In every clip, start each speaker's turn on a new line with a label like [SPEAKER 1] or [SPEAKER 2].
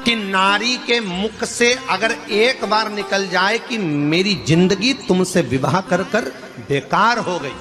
[SPEAKER 1] कि नारी के मुख से अगर एक बार निकल जाए कि मेरी जिंदगी तुमसे विवाह कर कर बेकार हो गई,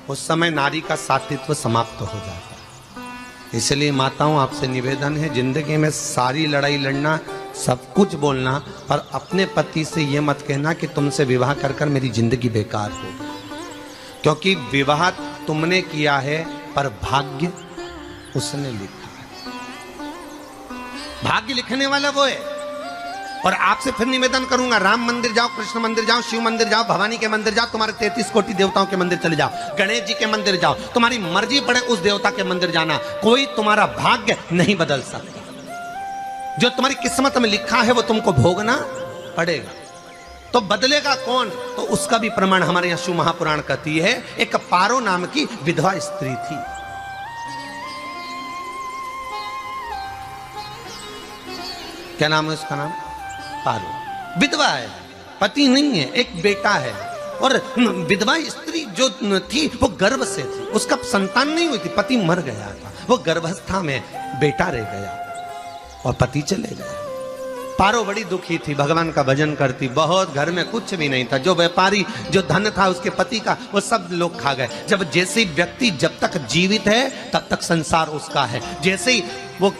[SPEAKER 1] उस समय नारी का साथित्व समाप्त हो जाता है। इसलिए माताओं, आपसे निवेदन है, जिंदगी में सारी लड़ाई लड़ना, सब कुछ बोलना, पर अपने पति से यह मत कहना कि तुमसे विवाह कर कर मेरी जिंदगी बेकार हो गई। क्योंकि विवाह तुमने किया है पर भाग्य उसने लिखा है। भाग्य लिखने वाला वो है। और आपसे फिर निवेदन करूंगा, राम मंदिर जाओ, कृष्ण मंदिर जाओ, शिव मंदिर जाओ, भवानी के मंदिर जाओ, तुम्हारे 33 कोटि देवताओं के मंदिर चले जाओ, गणेश जी के मंदिर जाओ, तुम्हारी मर्जी पड़े उस देवता के मंदिर जाना, कोई तुम्हारा भाग्य नहीं बदल सकता। जो तुम्हारी किस्मत में लिखा है वो तुमको भोगना पड़ेगा। तो बदलेगा कौन? तो उसका भी प्रमाण हमारे यहां शिव महापुराण कहती है। एक पारो नाम की विधवा स्त्री थी। क्या नाम है उसका? नाम पारो। विधवा है, पति नहीं है, एक बेटा है। और विधवा स्त्री जो थी वो गर्भ से थी, उसका संतान नहीं हुई थी, पति मर गया था, वो गर्भावस्था में बेटा रह गया और पति चले गए। पारो बड़ी दुखी थी, भगवान का भजन करती बहुत, घर में कुछ भी नहीं था, जो व्यापारी जो धन था उसके पति का वो सब लोग खा गए। जब जैसे व्यक्ति जब तक जीवित है तब तक संसार उसका है, जैसे ही वो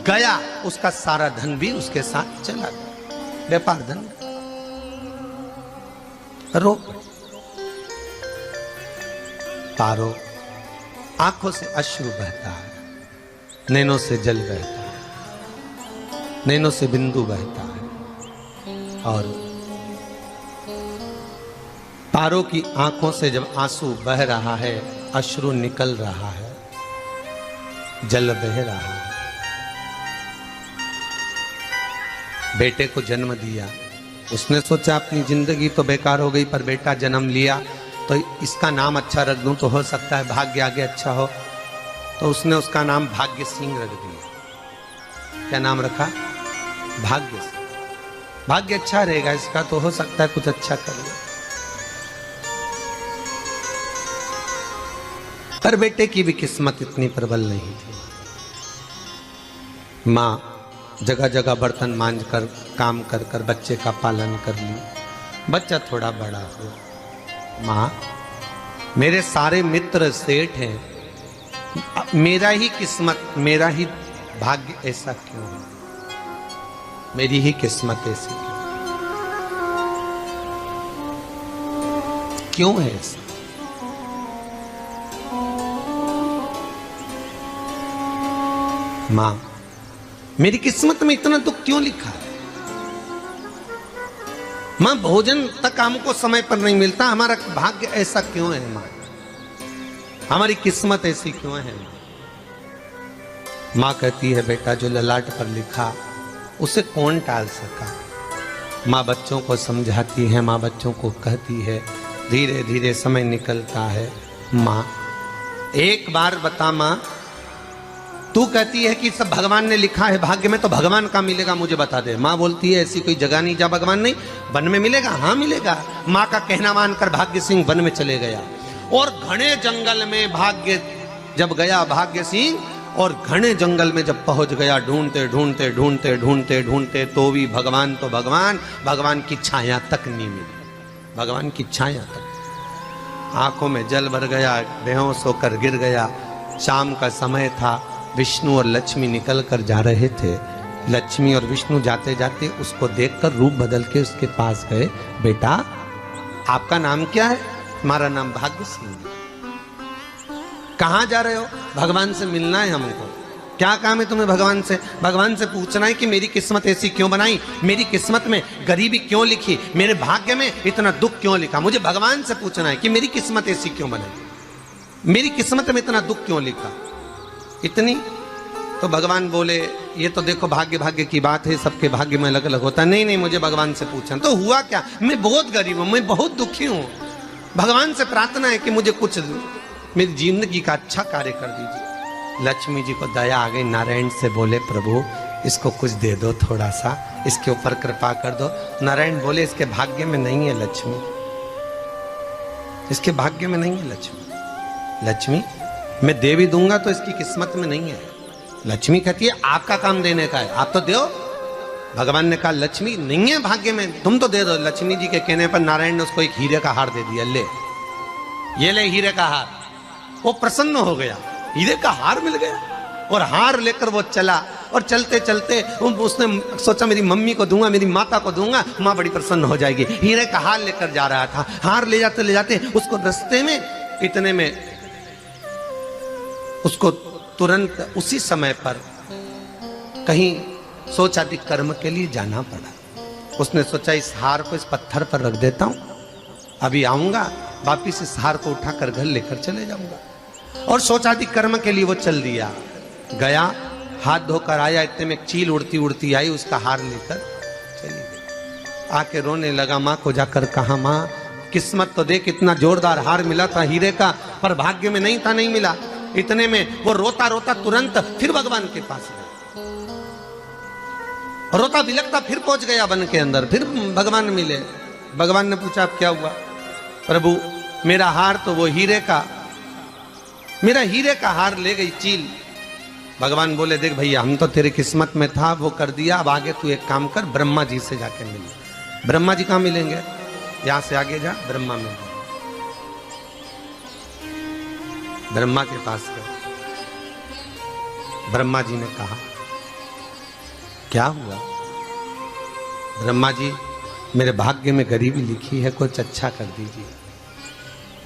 [SPEAKER 1] गया उसका सारा धन भी उसके साथ चला गया, व्यापार धन रो। पारो आंखों से अश्रु बहता है, नैनों से जल बहता है, नैनों से बिंदु बहता है। और पारो की आंखों से जब आंसू बह रहा है, अश्रु निकल रहा है, जल बह रहा है। बेटे को जन्म दिया, उसने सोचा अपनी जिंदगी तो बेकार हो गई, पर बेटा जन्म लिया तो इसका नाम अच्छा रख दूं तो हो सकता है भाग्य आगे अच्छा हो। तो उसने उसका नाम भाग्य सिंह रख दिया। क्या नाम रखा? भाग्य सिंह। भाग्य अच्छा रहेगा इसका, तो हो सकता है कुछ अच्छा कर ले। पर बेटे की भी किस्मत इतनी प्रबल नहीं थी। माँ जगह जगह बर्तन मांझ कर, काम कर कर बच्चे का पालन कर ली। बच्चा थोड़ा बड़ा हुआ, माँ मेरे सारे मित्र सेठ हैं, मेरा ही किस्मत, मेरा ही भाग्य ऐसा क्यों है? मेरी ही किस्मत ऐसी क्यों है? ऐसा माँ मेरी किस्मत में इतना दुख क्यों लिखा है? माँ भोजन तक हमको समय पर नहीं मिलता, हमारा भाग्य ऐसा क्यों है? माँ हमारी किस्मत ऐसी क्यों है? माँ कहती है बेटा जो ललाट पर लिखा उसे कौन टाल सका। माँ बच्चों को समझाती है, माँ बच्चों को कहती है, धीरे धीरे समय निकलता है। माँ एक बार बता माँ, तू कहती है कि सब भगवान ने लिखा है भाग्य में, तो भगवान का मिलेगा मुझे बता दे। माँ बोलती है ऐसी कोई जगह नहीं जहाँ भगवान नहीं, वन में मिलेगा। हाँ मिलेगा। माँ का कहना मानकर भाग्य सिंह वन में चले गया और घने जंगल में भाग्य जब गया, भाग्य सिंह और घने जंगल में जब पहुंच गया, ढूंढते ढूंढते ढूंढते ढूंढते ढूंढते तो भी भगवान, तो भगवान की छाया तक नहीं मिली। भगवान की छाया तक। आंखों में जल भर गया, बेहोश होकर गिर गया। शाम का समय था, विष्णु और लक्ष्मी निकल कर जा रहे थे। लक्ष्मी और विष्णु जाते जाते उसको देखकर रूप बदल के उसके पास गए। बेटा आपका नाम क्या है? हमारा नाम भाग्य सिंह। कहाँ जा रहे हो? भगवान से मिलना है हमको। क्या काम है तुम्हें भगवान से? भगवान से पूछना है कि मेरी किस्मत ऐसी क्यों बनाई, मेरी किस्मत में गरीबी क्यों लिखी, मेरे भाग्य में इतना दुख क्यों लिखा। मुझे भगवान से पूछना है कि मेरी किस्मत ऐसी क्यों बनाई, मेरी किस्मत में इतना दुख क्यों लिखा। इतनी तो भगवान बोले ये तो देखो भाग्य भाग्य की बात है, सबके भाग्य में अलग अलग होता है। नहीं नहीं मुझे भगवान से पूछना। तो हुआ क्या? मैं बहुत गरीब हूँ, मैं बहुत दुखी हूँ, भगवान से प्रार्थना है कि मुझे कुछ मेरी जिंदगी का अच्छा कार्य कर दीजिए। लक्ष्मी जी को दया आ गई, नारायण से बोले प्रभु इसको कुछ दे दो, थोड़ा सा इसके ऊपर कृपा कर दो। नारायण बोले इसके भाग्य में नहीं है लक्ष्मी, इसके भाग्य में नहीं है लक्ष्मी। लक्ष्मी मैं दे भी दूंगा तो इसकी किस्मत में नहीं है। लक्ष्मी कहती है आपका काम देने का है, आप तो दो। भगवान ने कहा लक्ष्मी नहीं है भाग्य में, तुम तो दे दो। लक्ष्मी जी के कहने पर नारायण ने उसको एक हीरे का हार दे दिया, ले ये ले हीरे का हार। वो प्रसन्न हो गया, हीरे का हार मिल गया, और हार लेकर वो चला। और चलते चलते उसने सोचा मेरी मम्मी को दूंगा, मेरी माता को दूंगा, माँ बड़ी प्रसन्न हो जाएगी। हीरे का हार लेकर जा रहा था। हार ले जाते उसको रास्ते में इतने में उसको तुरंत उसी समय पर कहीं सोचाती कर्म के लिए जाना पड़ा। उसने सोचा इस हार को इस पत्थर पर रख देता हूं, अभी आऊंगा वापिस इस हार को उठाकर घर लेकर चले जाऊंगा। और सोचाती कर्म के लिए वो चल दिया, गया, हाथ धोकर आया, इतने में चील उड़ती उड़ती आई, उसका हार लेकर चली गई। आके रोने लगा, माँ को जाकर कहा माँ किस्मत तो देख, इतना जोरदार हार मिला था हीरे का, पर भाग्य में नहीं था, नहीं मिला। इतने में वो रोता रोता तुरंत फिर भगवान के पास गया, रोता बिलखता फिर पहुंच गया वन के अंदर। फिर भगवान मिले। भगवान ने पूछा अब क्या हुआ? प्रभु मेरा हार तो वो हीरे का, मेरा हीरे का हार ले गई चील। भगवान बोले देख भैया हम तो तेरे किस्मत में था, वो कर दिया, अब आगे तू एक काम कर, ब्रह्मा जी से जाके मिल। ब्रह्मा जी कहाँ मिलेंगे? यहां से आगे जा, ब्रह्मा मिल। ब्रह्मा के पास गए। ब्रह्मा जी ने कहा क्या हुआ? ब्रह्मा जी मेरे भाग्य में गरीबी लिखी है, कुछ अच्छा कर दीजिए।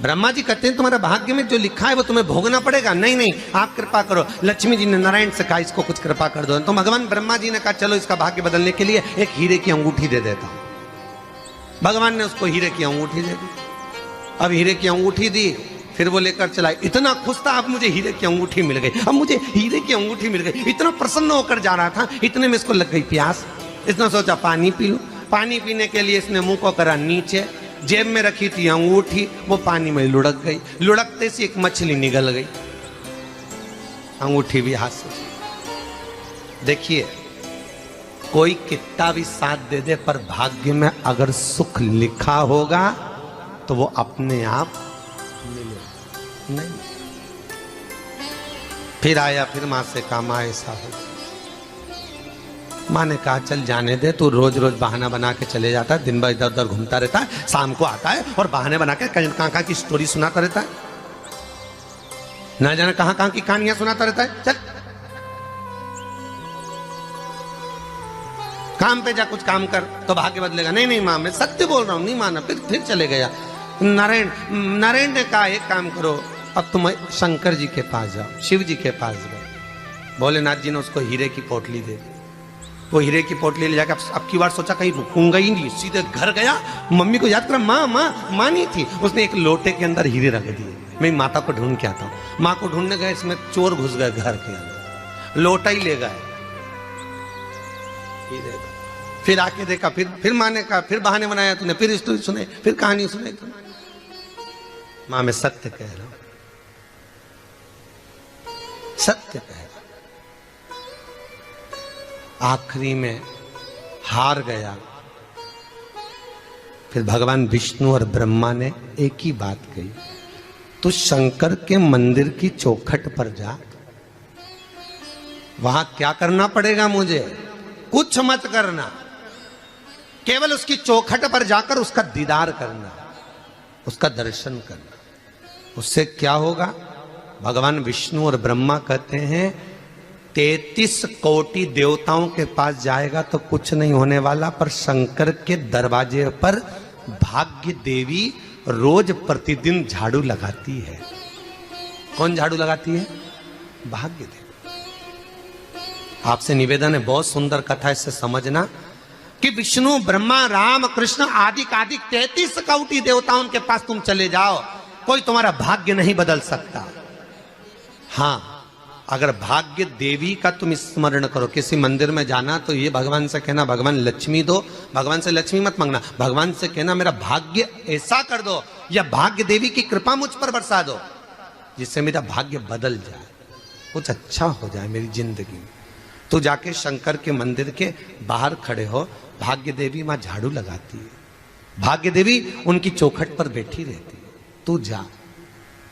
[SPEAKER 1] ब्रह्मा जी कहते हैं तुम्हारा भाग्य में जो लिखा है वो तुम्हें भोगना पड़ेगा। नहीं नहीं आप कृपा करो। लक्ष्मी जी ने नारायण से कहा इसको कुछ कृपा कर दो। तो भगवान ब्रह्मा जी ने कहा चलो इसका भाग्य बदलने के लिए एक हीरे की अंगूठी दे देता हूं। भगवान ने उसको हीरे की अंगूठी दे दी। अब हीरे की अंगूठी दी, फिर वो लेकर चला। इतना खुश था अब मुझे हीरे की अंगूठी मिल गई, अब मुझे हीरे की अंगूठी मिल गई। इतना प्रसन्न होकर जा रहा था, इतने में इसको लग गई प्यास। इसने सोचा पानी पी लूं। पानी पीने के लिए इसने मुंह को करा नीचे, जेब में रखी थी अंगूठी, वो पानी में लुढ़क गई। लुढ़कते से एक मछली निगल गई, अंगूठी भी हाथ से। देखिए कोई कितना भी साथ दे दे, पर भाग्य में अगर सुख लिखा होगा तो वो अपने आप मिले नहीं। फिर आया, फिर मां से कहा मां ऐसा हो। मां ने कहा चल जाने दे, तू रोज रोज बहाना बना के चले जाता है, दिन भर इधर उधर घूमता रहता है, शाम को आता है और बहाने बना के कहाँ की स्टोरी सुनाता रहता है, ना जाने कहाँ की कहानियां सुनाता रहता है। चल काम पे जा, कुछ काम कर तो भाग्य बदलेगा। नहीं नहीं मां मैं सत्य बोल रहा हूं, नहीं माना। फिर चले गया। नारायण ने कहा एक काम करो, अब तुम शंकर जी के पास जाओ। शिव जी के पास गए। भोलेनाथ जी ने उसको हीरे की पोटली दे दी। वो हीरे की पोटली ले जाकर अब की बार सोचा कहीं रुकूंगा ही नहीं, सीधे घर गया। मम्मी को याद करा, माँ नहीं थी। उसने एक लोटे के अंदर हीरे रख दिए। मैं माता को ढूंढ के आता हूँ। माँ को ढूंढने गए, इसमें चोर घुस गए घर के अंदर, लोटा ही ले गए। फिर आके देखा, फिर माँ ने कहा, फिर बहाने बनाया तूने, फिर स्टोरी सुने, फिर कहानी सुने। माँ मैं सत्य कह रहा हूं, सत्य कह रहा। आखिरी में हार गया। फिर भगवान विष्णु और ब्रह्मा ने एक ही बात कही, तू शंकर के मंदिर की चौखट पर जा। वहां क्या करना पड़ेगा मुझे? कुछ मत करना, केवल उसकी चौखट पर जाकर उसका दीदार करना, उसका दर्शन करना। उससे क्या होगा? भगवान विष्णु और ब्रह्मा कहते हैं 33 कोटि देवताओं के पास जाएगा तो कुछ नहीं होने वाला, पर शंकर के दरवाजे पर भाग्य देवी रोज प्रतिदिन झाड़ू लगाती है। कौन झाड़ू लगाती है? भाग्य देवी। आपसे निवेदन है, बहुत सुंदर कथा, इससे समझना कि विष्णु ब्रह्मा राम कृष्ण आदि 33 कोटि देवताओं के पास तुम चले जाओ, कोई तुम्हारा भाग्य नहीं बदल सकता। हाँ, अगर भाग्य देवी का तुम स्मरण करो, किसी मंदिर में जाना तो ये भगवान से कहना भगवान लक्ष्मी दो। भगवान से लक्ष्मी मत मांगना, भगवान से कहना मेरा भाग्य ऐसा कर दो, या भाग्य देवी की कृपा मुझ पर बरसा दो जिससे मेरा भाग्य बदल जाए, कुछ अच्छा हो जाए मेरी जिंदगी में। तो जाके शंकर के मंदिर के बाहर खड़े हो, भाग्य देवी मां झाड़ू लगाती है, भाग्य देवी उनकी चौखट पर बैठी रहती है। तू जा,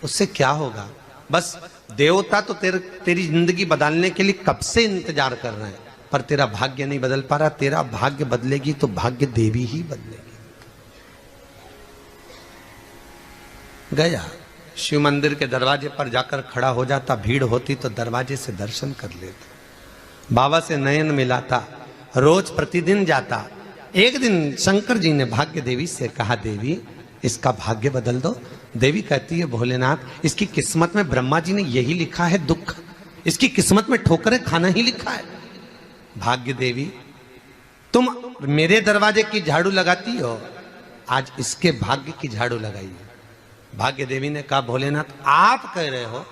[SPEAKER 1] उससे क्या होगा? बस देवता तो तेरी जिंदगी बदलने के लिए कब से इंतजार कर रहे हैं, पर तेरा भाग्य नहीं बदल पा रहा। तेरा भाग्य बदलेगी तो भाग्य देवी ही बदलेगी। गया शिव मंदिर के दरवाजे पर जाकर खड़ा हो जाता, भीड़ होती तो दरवाजे से दर्शन कर लेता, बाबा से नयन मिलाता, रोज प्रतिदिन जाता। एक दिन शंकर जी ने भाग्य देवी से कहा, देवी इसका भाग्य बदल दो। देवी कहती है, भोलेनाथ इसकी किस्मत में ब्रह्मा जी ने यही लिखा है दुख, इसकी किस्मत में ठोकरें खाना ही लिखा है। भाग्य देवी तुम मेरे दरवाजे की झाड़ू लगाती हो, आज इसके भाग्य की झाड़ू लगाइए। भाग्य देवी ने कहा, भोलेनाथ आप कह रहे हो